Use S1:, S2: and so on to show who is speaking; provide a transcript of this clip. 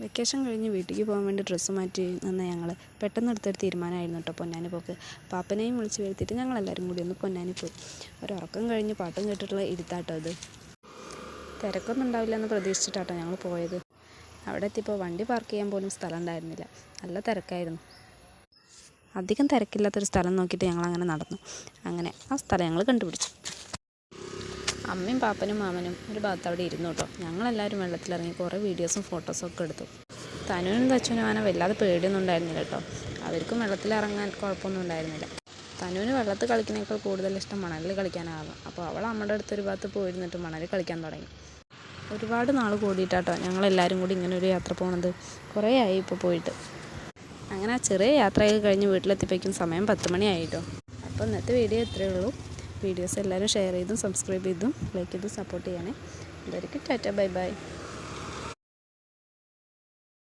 S1: Vacation കഴിഞ്ഞ് വീട്ടിലേക്ക് പോകാൻ വേണ്ടി ഡ്രസ്സ് മാറ്റി നിന്ന് ഞങ്ങൾ പെട്ടെന്ന് എടുത്തൊരു തീരുമാനമായിരുന്നു കേട്ടോ പൊന്നാനി പോക്ക്. പാപ്പനെയും വിളിച്ച് വരുത്തിയിട്ട് ഞങ്ങളെല്ലാവരും കൂടി ഒന്ന് പൊന്നാനി പോയി. ഒരുറക്കം കഴിഞ്ഞ് പാട്ടും കേട്ടിട്ടുള്ള ഇരുത്താട്ടോ അത്. തിരക്കൊന്നും ഉണ്ടാവില്ല എന്ന് പ്രതീക്ഷിച്ചിട്ടാട്ടോ ഞങ്ങൾ പോയത്. അവിടെ എത്തിയപ്പോൾ വണ്ടി പാർക്ക് ചെയ്യാൻ പോലും സ്ഥലം ഉണ്ടായിരുന്നില്ല. നല്ല തിരക്കായിരുന്നു. അധികം തിരക്കില്ലാത്തൊരു സ്ഥലം നോക്കിയിട്ട് ഞങ്ങളങ്ങനെ നടന്നു. അങ്ങനെ ആ സ്ഥലം ഞങ്ങൾ കണ്ടുപിടിച്ചു. അമ്മയും പാപ്പനും മാമനും ഒരു ഭാഗത്ത് അവിടെ ഇരുന്നു കേട്ടോ. ഞങ്ങളെല്ലാവരും വെള്ളത്തിലിറങ്ങി കുറേ വീഡിയോസും ഫോട്ടോസും ഒക്കെ എടുത്തു. തനുവിനും തച്ചുവിനും ആന വല്ലാതെ പേടിയൊന്നും ഉണ്ടായിരുന്നില്ല കേട്ടോ. അവർക്കും വെള്ളത്തിലിറങ്ങാൻ കുഴപ്പമൊന്നും ഉണ്ടായിരുന്നില്ല. തനുവിന് വെള്ളത്തിൽ കളിക്കുന്നതിനേക്കാൾ കൂടുതൽ ഇഷ്ടം മണലിൽ കളിക്കാനാകും. അപ്പോൾ അവൾ അമ്മയുടെ അടുത്തൊരു ഭാഗത്ത് പോയിരുന്നിട്ട് മണലിൽ കളിക്കാൻ തുടങ്ങി. ഒരുപാട് നാൾ കൂടിയിട്ടാട്ടോ ഞങ്ങളെല്ലാവരും കൂടി ഇങ്ങനെ ഒരു യാത്ര പോകുന്നത്. കുറേ ആയി ഇപ്പോൾ പോയിട്ട്. അങ്ങനെ ആ ചെറിയ യാത്രയൊക്കെ കഴിഞ്ഞ് വീട്ടിലെത്തിയപ്പോഴേക്കും സമയം 10 മണിയായിട്ടോ. അപ്പോൾ ഇന്നത്തെ വീഡിയോ ഇത്രയേ ഉള്ളൂ. വീഡിയോസ് എല്ലാവരും ഷെയർ ചെയ്തും സബ്സ്ക്രൈബ് ചെയ്തും ലൈക്ക് ചെയ്തും സപ്പോർട്ട് ചെയ്യണേ. എല്ലാവർക്കും ടാറ്റ ബൈ ബൈ.